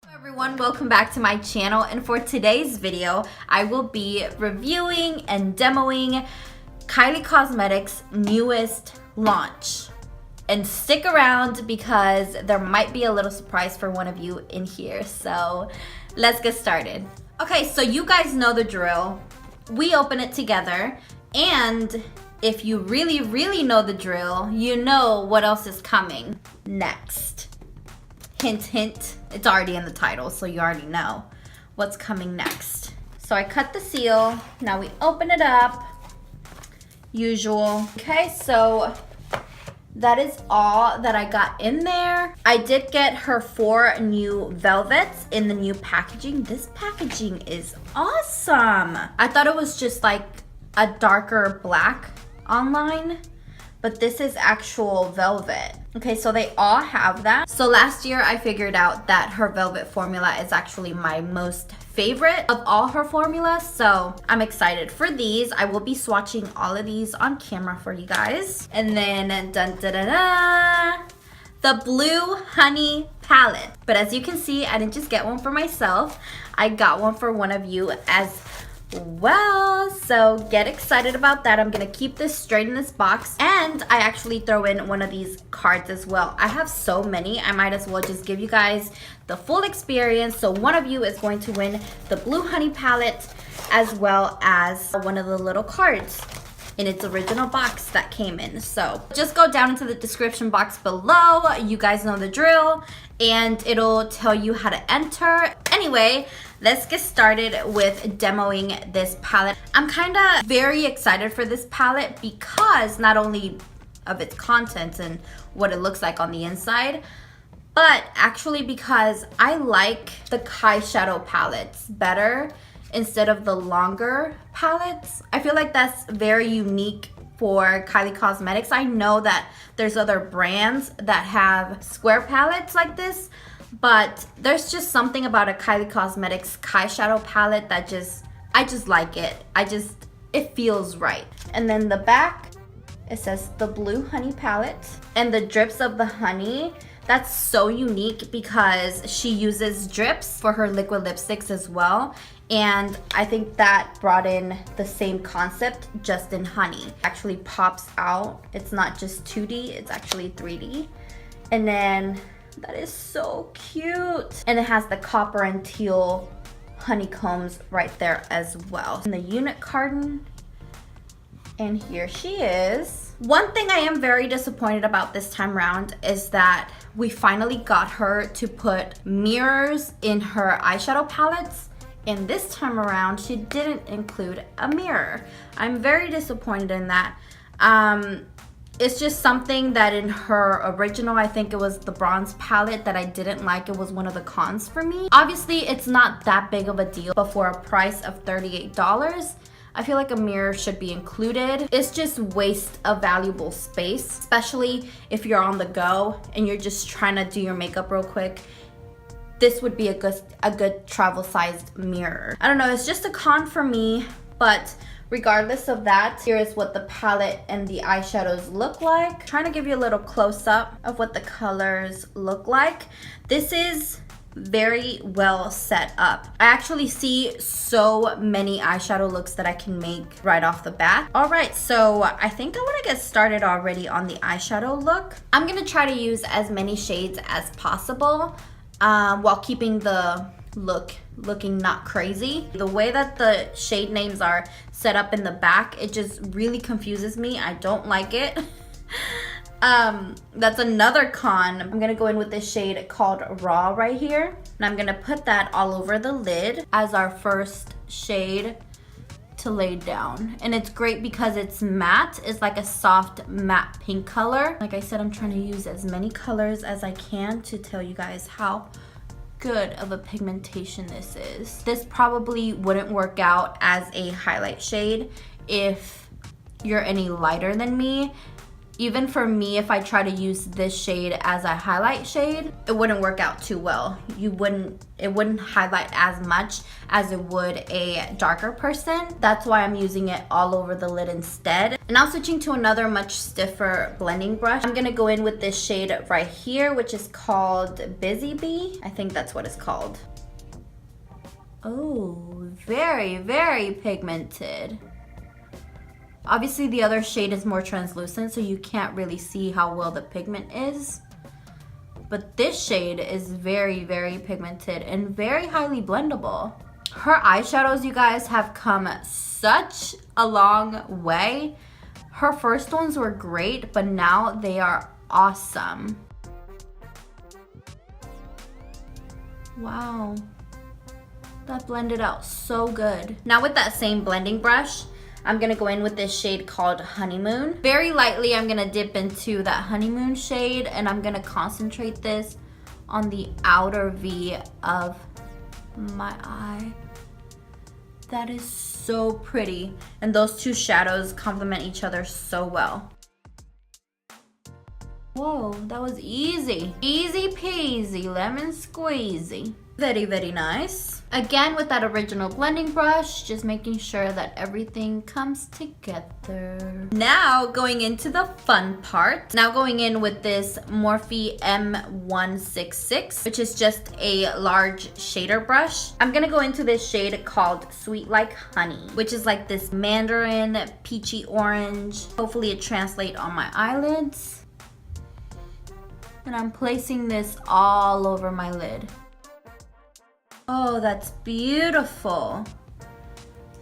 Hello everyone, welcome back to my channel, and for today's video I will be reviewing and demoing Kylie Cosmetics' newest launch. And stick around because there might be a little surprise for one of you in here, so let's get started. Okay, so you guys know the drill. We open it together, and if you really know the drill, you know what else is coming next. Hint, hint, it's already in the title, so you already know what's coming next. So I cut the seal, now we open it up, usual. Okay, so that is all that I got in there. I did get her 4 new velvets in the new packaging. This packaging is awesome. I thought it was just like a darker black online, but this is actual velvet. Okay, so they all have that. So last year I figured out that her velvet formula is actually my most favorite of all her formulas, so I'm excited for these. I will be swatching all of these on camera for you guys. And then dun da da da, the Blue Honey palette. But as you can see, I didn't just get one for myself, I got one for one of you as well, so get excited about that. I'm gonna keep this straight in this box, and I actually throw in one of these cards as well. I have so many, I might as well just give you guys the full experience. So one of you is going to win the Blue Honey palette as well as one of the little cards in its original box that came in. So just go down into the description box below, you guys know the drill, and it'll tell you how to enter. Anyway, let's get started with demoing this palette. I'm kind of very excited for this palette because not only of its contents and what it looks like on the inside, but actually because I like the eyeshadow palettes better instead of the longer palettes. I feel like that's very unique for Kylie Cosmetics. I know that there's other brands that have square palettes like this, but there's just something about a Kylie Cosmetics eyeshadow palette that I just like it. It feels right. And then the back, it says the Blue Honey palette, and the drips of the honey. That's so unique because she uses drips for her liquid lipsticks as well. And I think that brought in the same concept, just in honey. It actually pops out. It's not just 2D, it's actually 3D. And then that is so cute. And it has the copper and teal honeycombs right there as well. And the unit carton, and here she is. One thing I am very disappointed about this time around is that we finally got her to put mirrors in her eyeshadow palettes. And this time around, she didn't include a mirror. I'm very disappointed in that. It's just something that in her original, I think it was the bronze palette, that I didn't like. It was one of the cons for me. Obviously, it's not that big of a deal, but for a price of $38, I feel like a mirror should be included. It's just waste of valuable space, especially if you're on the go and you're just trying to do your makeup real quick. This would be a good travel-sized mirror. I don't know, it's just a con for me, but regardless of that, here is what the palette and the eyeshadows look like. I'm trying to give you a little close-up of what the colors look like. This is very well set up. I actually see so many eyeshadow looks that I can make right off the bat. All right, so I think I want to get started already on the eyeshadow look. I'm gonna try to use as many shades as possible while keeping the looking not crazy. The way that the shade names are set up in the back, it just really confuses me. I don't like it. That's another con. I'm gonna go in with this shade called Raw right here, and I'm gonna put that all over the lid as our first shade to lay down. And it's great because it's matte. It's like a soft matte pink color. Like I said, I'm trying to use as many colors as I can to tell you guys how good of a pigmentation this is. This probably wouldn't work out as a highlight shade if you're any lighter than me. even for me, if I try to use this shade as a highlight shade, it wouldn't work out too well. It wouldn't highlight as much as it would a darker person. That's why I'm using it all over the lid instead. And now switching to another much stiffer blending brush, I'm gonna go in with this shade right here, which is called Busy Bee. I think that's what it's called. Oh, very, very pigmented. Obviously the other shade is more translucent, so you can't really see how well the pigment is. But this shade is very, very pigmented and very highly blendable. Her eyeshadows, you guys, have come such a long way. Her first ones were great, but now they are awesome. Wow, that blended out so good. Now with that same blending brush, I'm gonna go in with this shade called Honeymoon. Very lightly, I'm gonna dip into that Honeymoon shade, and I'm gonna concentrate this on the outer V of my eye. That is so pretty. And those two shadows complement each other so well. Whoa, that was easy. Easy peasy, lemon squeezy. Very, very nice. Again, with that original blending brush, just making sure that everything comes together. Now, going into the fun part. Now going in with this Morphe M166, which is just a large shader brush. I'm gonna go into this shade called Sweet Like Honey, which is like this mandarin peachy orange. Hopefully it translates on my eyelids. And I'm placing this all over my lid. Oh, that's beautiful.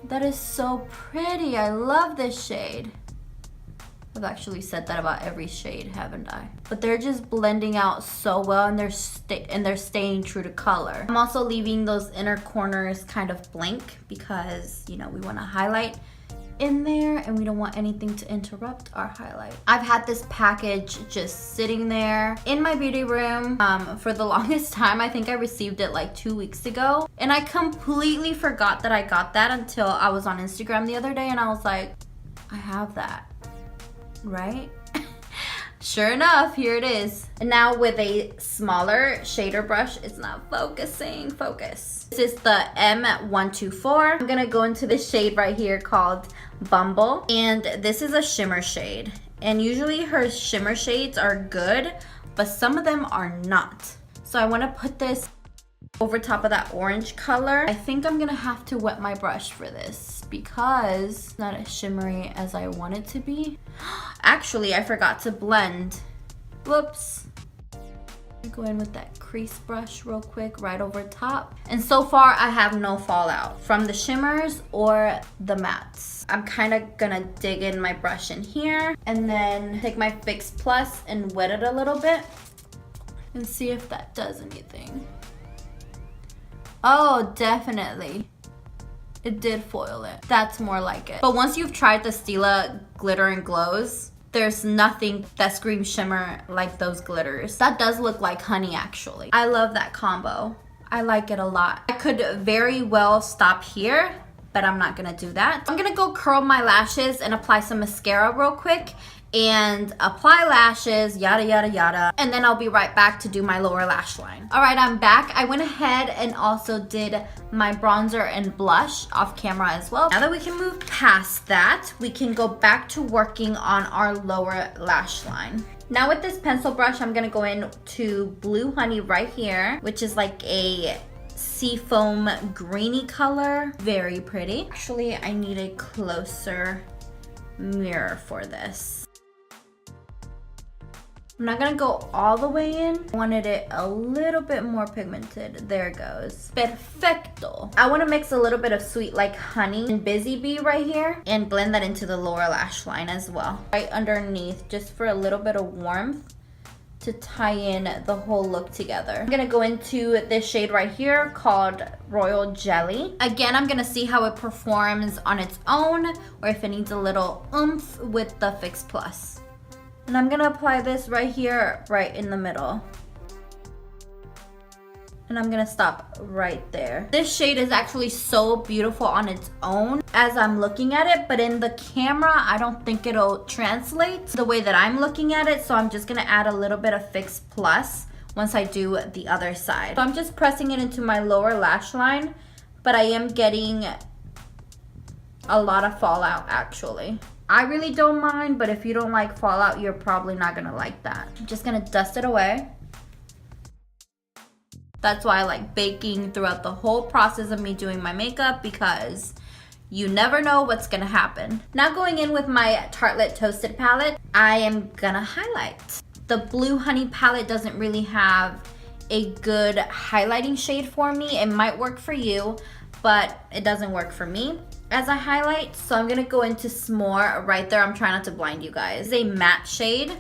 That is so pretty. I love this shade. I've actually said that about every shade, haven't I? But they're just blending out so well, and they're staying true to color. I'm also leaving those inner corners kind of blank because, you know, we want to highlight in there and we don't want anything to interrupt our highlight. I've had this package just sitting there in my beauty room for the longest time. I think I received it like 2 weeks ago, and I completely forgot that I got that until I was on Instagram the other day, and I was like, I have that, right? Sure enough, here it is. And now with a smaller shader brush, it's not focusing. Focus. This is the M124. I'm gonna go into this shade right here called Bumble, and this is a shimmer shade. And usually her shimmer shades are good, but some of them are not. So I wanna put this over top of that orange color. I think I'm gonna have to wet my brush for this because it's not as shimmery as I want it to be. Actually, I forgot to blend. Whoops. Go in with that crease brush real quick right over top. And so far I have no fallout from the shimmers or the mattes. I'm kind of gonna dig in my brush in here and then take my Fix Plus and wet it a little bit and see if that does anything. Oh, definitely. It did foil it. That's more like it. But once you've tried the Stila Glitter and Glows, there's nothing that screams shimmer like those glitters. That does look like honey, actually. I love that combo. I like it a lot. I could very well stop here, but I'm not gonna do that. I'm gonna go curl my lashes and apply some mascara real quick and apply lashes, yada, yada, yada. And then I'll be right back to do my lower lash line. All right, I'm back. I went ahead and also did my bronzer and blush off camera as well. Now that we can move past that, we can go back to working on our lower lash line. Now with this pencil brush, I'm gonna go in to Blue Honey right here, which is like a seafoam greeny color. Very pretty. Actually, I need a closer mirror for this. I'm not gonna go all the way in. I wanted it a little bit more pigmented. There it goes. Perfecto. I wanna mix a little bit of Sweet Like Honey and Busy Bee right here and blend that into the lower lash line as well. Right underneath, just for a little bit of warmth to tie in the whole look together. I'm gonna go into this shade right here called Royal Jelly. Again, I'm gonna see how it performs on its own or if it needs a little oomph with the Fix Plus. And I'm gonna apply this right here, right in the middle. And I'm gonna stop right there. This shade is actually so beautiful on its own as I'm looking at it, but in the camera, I don't think it'll translate the way that I'm looking at it. So I'm just gonna add a little bit of Fix Plus once I do the other side. So I'm just pressing it into my lower lash line, but I am getting a lot of fallout actually. I really don't mind, but if you don't like fallout, you're probably not gonna like that. I'm just gonna dust it away. That's why I like baking throughout the whole process of me doing my makeup, because you never know what's gonna happen. Now going in with my Tartelette Toasted palette, I am gonna highlight. The Blue Honey palette doesn't really have a good highlighting shade for me. It might work for you, but it doesn't work for me as I highlight. So I'm gonna go into S'more right there. I'm trying not to blind you guys. It's a matte shade.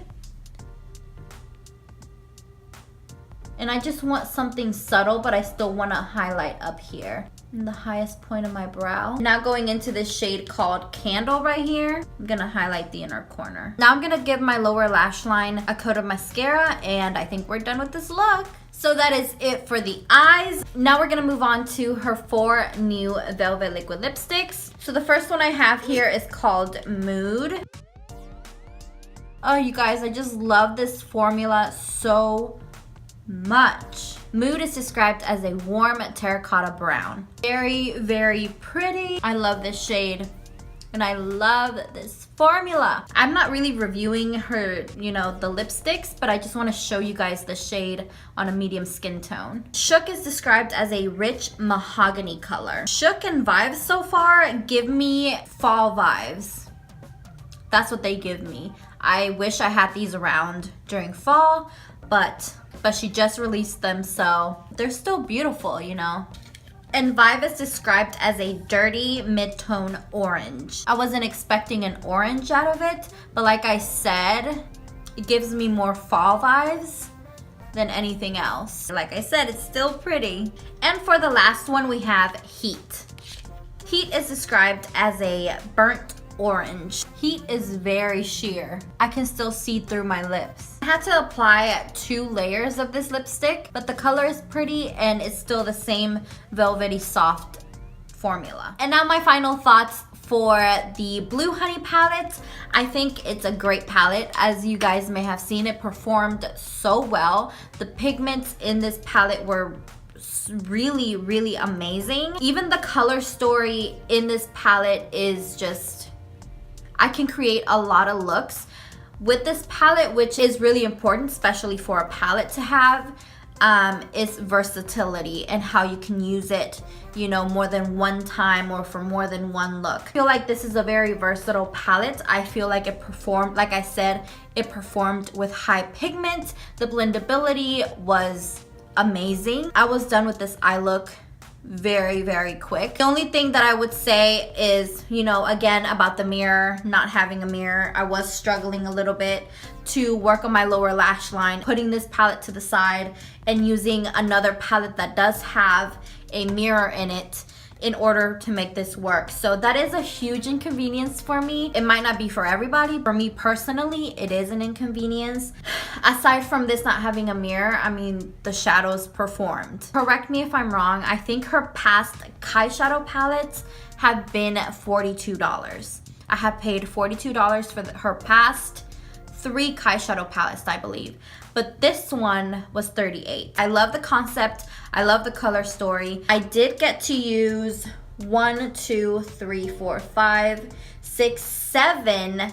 And I just want something subtle, but I still want to highlight up here in the highest point of my brow. Now going into this shade called Candle right here, I'm gonna highlight the inner corner. Now I'm gonna give my lower lash line a coat of mascara, and I think we're done with this look. So that is it for the eyes. Now we're gonna move on to her 4 new Velvet Liquid Lipsticks. So the first one I have here is called Mood. Oh, you guys, I just love this formula so much. Mood is described as a warm terracotta brown. Very, very pretty. I love this shade and I love this formula. I'm not really reviewing her, you know, the lipsticks, but I just want to show you guys the shade on a medium skin tone. Shook is described as a rich mahogany color. Shook and Vibes so far give me fall vibes. That's what they give me. I wish I had these around during fall, but she just released them, so they're still beautiful, you know. And Vibe is described as a dirty mid-tone orange. I wasn't expecting an orange out of it, but like I said, it gives me more fall vibes than anything else. Like I said, it's still pretty. And for the last one, we have Heat. Heat is described as a burnt orange. Heat is very sheer. I can still see through my lips. I had to apply 2 layers of this lipstick, but the color is pretty and it's still the same velvety soft formula. And now my final thoughts for the Blue Honey palette. I think it's a great palette. As you guys may have seen, it performed so well. The pigments in this palette were really, really amazing. Even the color story in this palette is just, I can create a lot of looks with this palette, which is really important, especially for a palette to have, is versatility and how you can use it, you know, more than one time or for more than one look. I feel like this is a very versatile palette. I feel like it performed, like I said, it performed with high pigment. The blendability was amazing. I was done with this eye look very, very quick. The only thing that I would say is, you know, again, about the mirror, not having a mirror, I was struggling a little bit to work on my lower lash line. Putting this palette to the side and using another palette that does have a mirror in it in order to make this work. So that is a huge inconvenience for me. It might not be for everybody. For me personally, it is an inconvenience. Aside from this not having a mirror, I mean, the shadows performed. Correct me if I'm wrong. I think her past Kylie shadow palettes have been $42. I have paid $42 for her past 3 Kylie shadow palettes, I believe. But this one was $38. I love the concept. I love the color story. I did get to use 1, 2, 3, 4, 5, 6, 7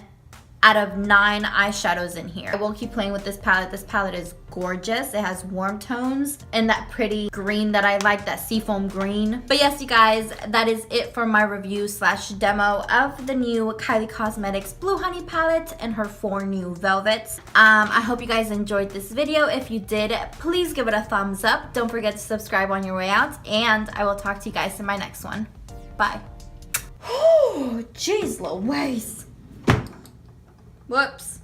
out of 9 eyeshadows in here. I will keep playing with this palette. This palette is gorgeous. It has warm tones and that pretty green that I like, that seafoam green. But yes, you guys, that is it for my review / demo of the new Kylie Cosmetics Blue Honey palette and her 4 new velvets. I hope you guys enjoyed this video. If you did, please give it a thumbs up. Don't forget to subscribe on your way out, and I will talk to you guys in my next one. Bye. Oh, jeez Louise. Whoops.